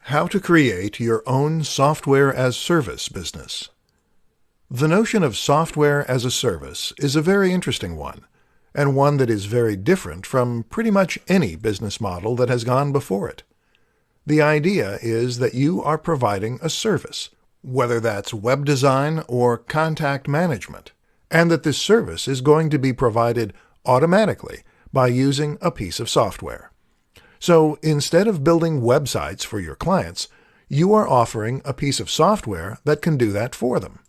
How to create your own software as service business. The notion of software as a service is a very interesting one, and one that is very different from pretty much any business model that has gone before it. The idea is that you are providing a service, whether that's web design or contact management, and that this service is going to be provided automatically by using a piece of software. So instead of building websites for your clients, you are offering a piece of software that can do that for them.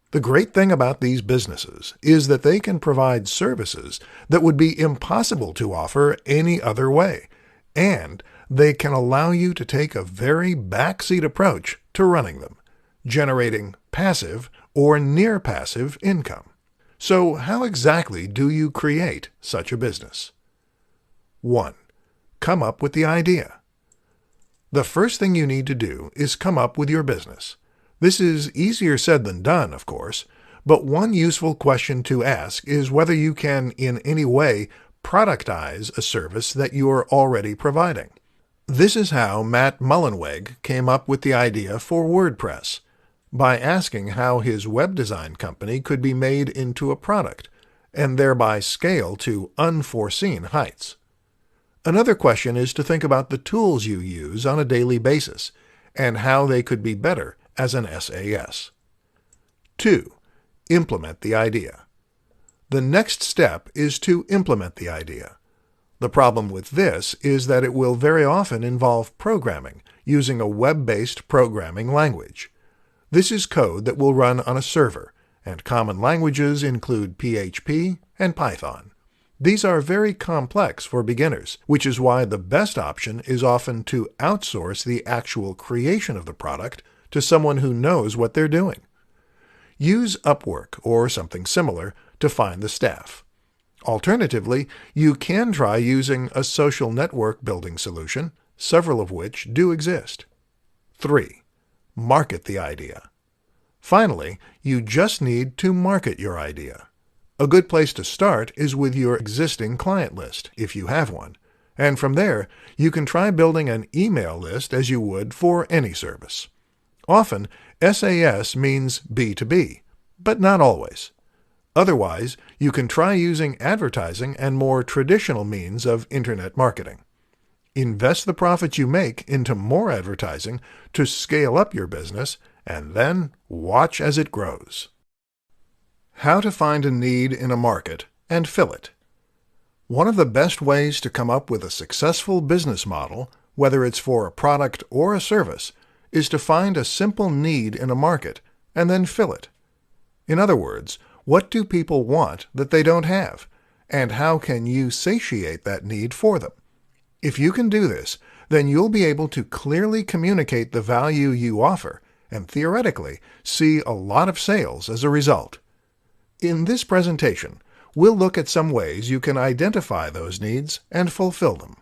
The great thing about these businesses is that they can provide services that would be impossible to offer any other way, and they can allow you to take a very backseat approach to running them, generating passive or near-passive income. So how exactly do you create such a business? 1. Come up with the idea. The first thing you need to do is come up with your business. This is easier said than done, of course, but one useful question to ask is whether you can in any way productize a service that you are already providing. This is how Matt Mullenweg came up with the idea for WordPress, by asking how his web design company could be made into a product, and thereby scale to unforeseen heights. Another question is to think about the tools you use on a daily basis and how they could be better as an SAS. 2. Implement the idea. The next step is to implement the idea. The problem with this is that it will very often involve programming using a web-based programming language. This is code that will run on a server, and common languages include PHP and Python. These are very complex for beginners, which is why the best option is often to outsource the actual creation of the product to someone who knows what they're doing. Use Upwork or something similar to find the staff. Alternatively, you can try using a social network building solution, several of which do exist. 3. Market the idea. Finally, you just need to market your idea. A good place to start is with your existing client list, if you have one, and from there you can try building an email list as you would for any service. Often, SAS means B2B, but not always. Otherwise, you can try using advertising and more traditional means of internet marketing. Invest the profits you make into more advertising to scale up your business, and then watch as it grows. How to find a need in a market and fill it. One of the best ways to come up with a successful business model, whether it's for a product or a service, is to find a simple need in a market and then fill it. In other words, what do people want that they don't have, and how can you satiate that need for them? If you can do this, then you'll be able to clearly communicate the value you offer and theoretically see a lot of sales as a result. In this presentation, we'll look at some ways you can identify those needs and fulfill them.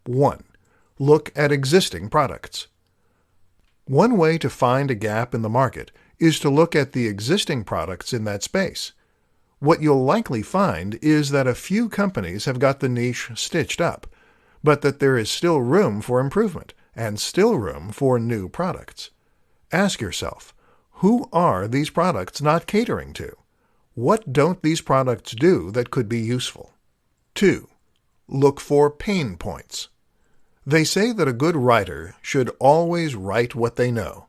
1. Look at existing products. One way to find a gap in the market is to look at the existing products in that space. What you'll likely find is that a few companies have got the niche stitched up, but that there is still room for improvement and still room for new products. Ask yourself, who are these products not catering to? What don't these products do that could be useful? 2. Look for pain points. They say that a good writer should always write what they know.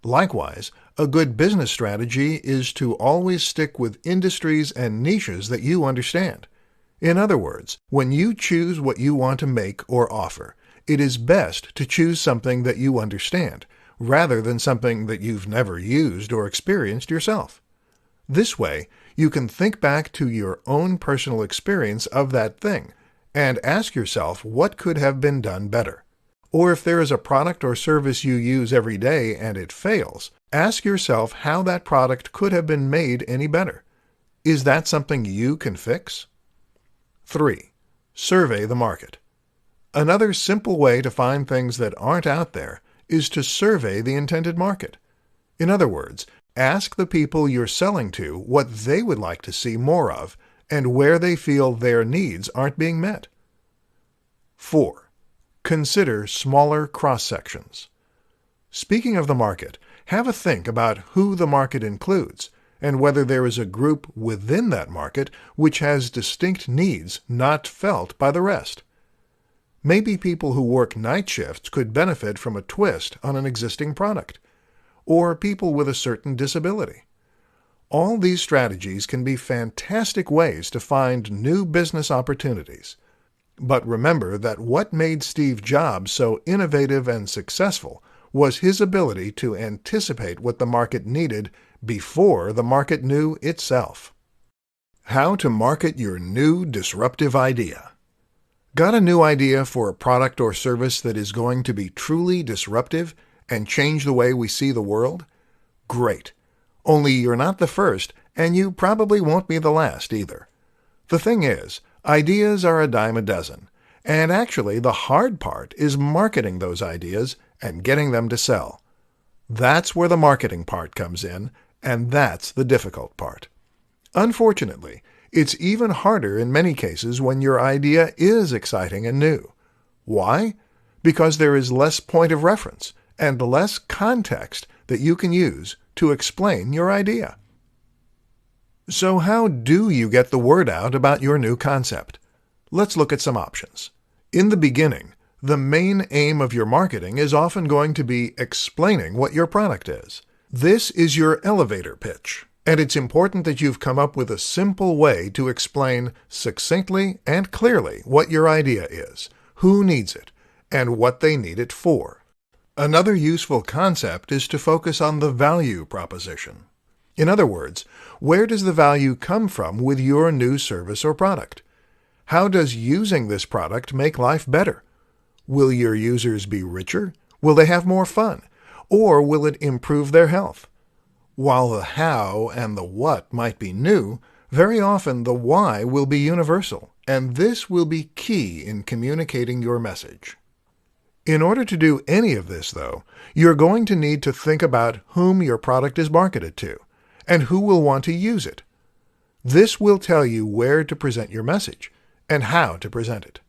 Likewise, a good business strategy is to always stick with industries and niches that you understand. In other words, when you choose what you want to make or offer, it is best to choose something that you understand, rather than something that you've never used or experienced yourself. This way, you can think back to your own personal experience of that thing and ask yourself what could have been done better. Or if there is a product or service you use every day and it fails, ask yourself how that product could have been made any better. Is that something you can fix? 3. Survey the market. Another simple way to find things that aren't out there is to survey the intended market. In other words, ask the people you're selling to what they would like to see more of and where they feel their needs aren't being met. 4. Consider smaller cross-sections. Speaking of the market, have a think about who the market includes and whether there is a group within that market which has distinct needs not felt by the rest. Maybe people who work night shifts could benefit from a twist on an existing product, or people with a certain disability. All these strategies can be fantastic ways to find new business opportunities. But remember that what made Steve Jobs so innovative and successful was his ability to anticipate what the market needed before the market knew itself. How to market your new disruptive idea. Got a new idea for a product or service that is going to be truly disruptive and change the way we see the world? Great. Only you're not the first, and you probably won't be the last either. The thing is, ideas are a dime a dozen, and actually the hard part is marketing those ideas and getting them to sell. That's where the marketing part comes in, and that's the difficult part. Unfortunately, it's even harder in many cases when your idea is exciting and new. Why? Because there is less point of reference and less context that you can use to explain your idea. So how do you get the word out about your new concept? Let's look at some options. In the beginning, the main aim of your marketing is often going to be explaining what your product is. This is your elevator pitch, and it's important that you've come up with a simple way to explain succinctly and clearly what your idea is, who needs it, and what they need it for. Another useful concept is to focus on the value proposition. In other words, where does the value come from with your new service or product? How does using this product make life better? Will your users be richer? Will they have more fun? Or will it improve their health? While the how and the what might be new, very often the why will be universal, and this will be key in communicating your message. In order to do any of this, though, you're going to need to think about whom your product is marketed to, and who will want to use it. This will tell you where to present your message, and how to present it.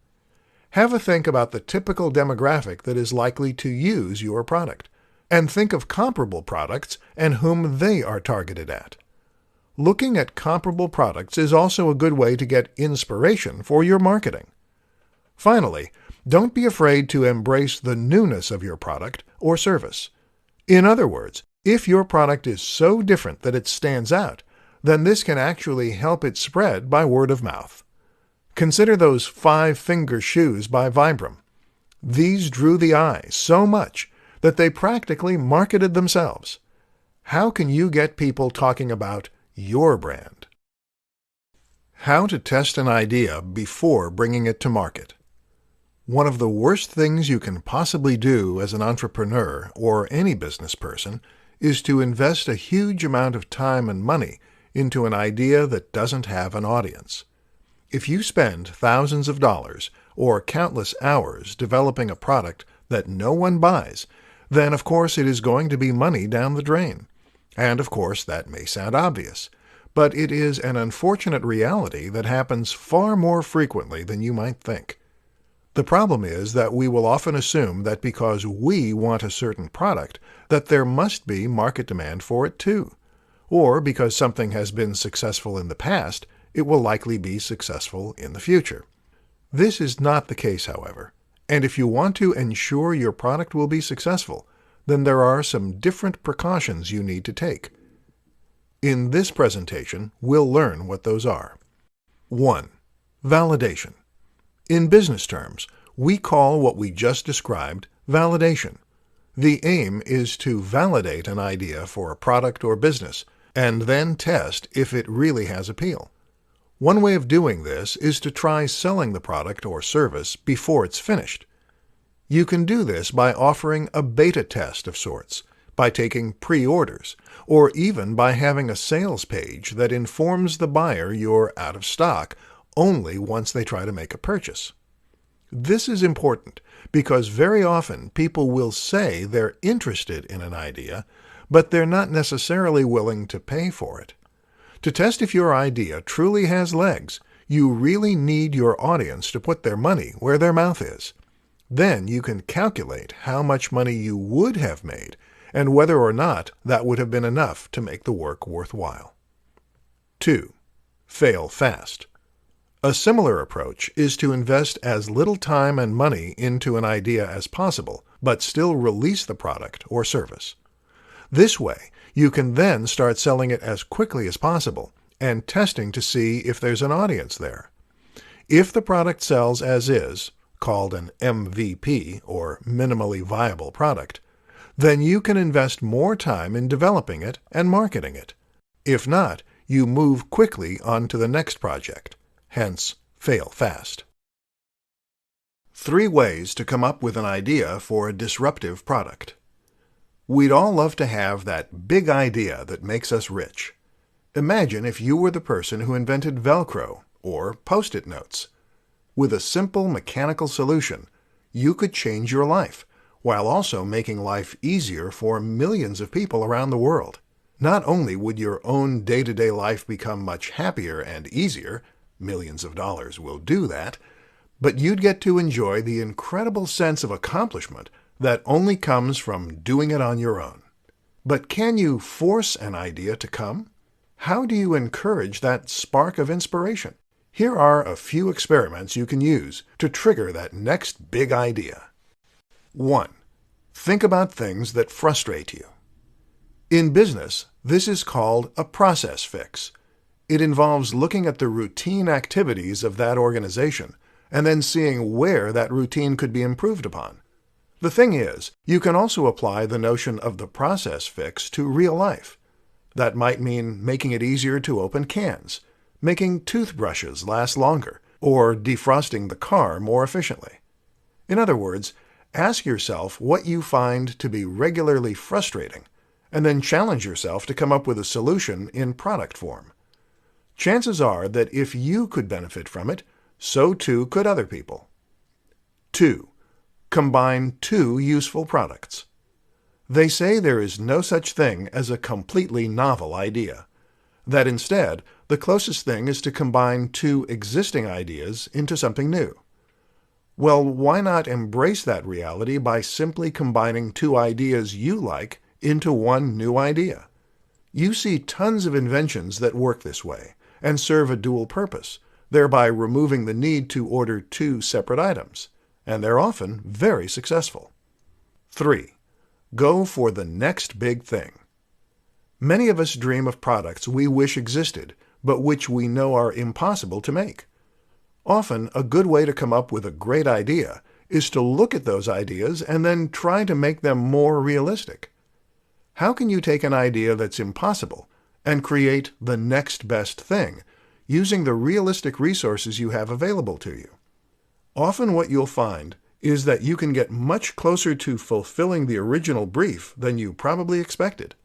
Have a think about the typical demographic that is likely to use your product, and think of comparable products and whom they are targeted at. Looking at comparable products is also a good way to get inspiration for your marketing. Finally, don't be afraid to embrace the newness of your product or service. In other words, if your product is so different that it stands out, then this can actually help it spread by word of mouth. Consider those 5-finger shoes by Vibram. These drew the eye so much that they practically marketed themselves. How can you get people talking about your brand? How to test an idea before bringing it to market. One of the worst things you can possibly do as an entrepreneur or any business person is to invest a huge amount of time and money into an idea that doesn't have an audience. If you spend thousands of dollars or countless hours developing a product that no one buys, then of course it is going to be money down the drain. And of course that may sound obvious, but it is an unfortunate reality that happens far more frequently than you might think. The problem is that we will often assume that because we want a certain product, that there must be market demand for it too. Or because something has been successful in the past, it will likely be successful in the future. This is not the case, however, and if you want to ensure your product will be successful, then there are some different precautions you need to take. In this presentation, we'll learn what those are. 1. Validation. In business terms, we call what we just described validation. The aim is to validate an idea for a product or business, and then test if it really has appeal. One way of doing this is to try selling the product or service before it's finished. You can do this by offering a beta test of sorts, by taking pre-orders, or even by having a sales page that informs the buyer you're out of stock only once they try to make a purchase. This is important because very often people will say they're interested in an idea, but they're not necessarily willing to pay for it. To test if your idea truly has legs, you really need your audience to put their money where their mouth is. Then you can calculate how much money you would have made and whether or not that would have been enough to make the work worthwhile. 2. Fail fast. A similar approach is to invest as little time and money into an idea as possible, but still release the product or service. This way, you can then start selling it as quickly as possible and testing to see if there's an audience there. If the product sells as is, called an MVP or minimally viable product, then you can invest more time in developing it and marketing it. If not, you move quickly on to the next project. Hence, fail fast. 3 ways to come up with an idea for a disruptive product. We'd all love to have that big idea that makes us rich. Imagine if you were the person who invented Velcro or Post-it notes. With a simple mechanical solution, you could change your life, while also making life easier for millions of people around the world. Not only would your own day-to-day life become much happier and easier, millions of dollars will do that, but you'd get to enjoy the incredible sense of accomplishment that only comes from doing it on your own. But can you force an idea to come? How do you encourage that spark of inspiration? Here are a few experiments you can use to trigger that next big idea. 1. Think about things that frustrate you. In business, this is called a process fix. It involves looking at the routine activities of that organization and then seeing where that routine could be improved upon. The thing is, you can also apply the notion of the process fix to real life. That might mean making it easier to open cans, making toothbrushes last longer, or defrosting the car more efficiently. In other words, ask yourself what you find to be regularly frustrating, and then challenge yourself to come up with a solution in product form. Chances are that if you could benefit from it, so too could other people. 2. Combine 2 useful products. They say there is no such thing as a completely novel idea. That instead, the closest thing is to combine 2 existing ideas into something new. Well, why not embrace that reality by simply combining 2 ideas you like into one new idea? You see tons of inventions that work this way and serve a dual purpose, thereby removing the need to order 2 separate items, and they're often very successful. 3. Go for the next big thing. Many of us dream of products we wish existed, but which we know are impossible to make. Often, a good way to come up with a great idea is to look at those ideas and then try to make them more realistic. How can you take an idea that's impossible and create the next best thing using the realistic resources you have available to you? Often what you'll find is that you can get much closer to fulfilling the original brief than you probably expected.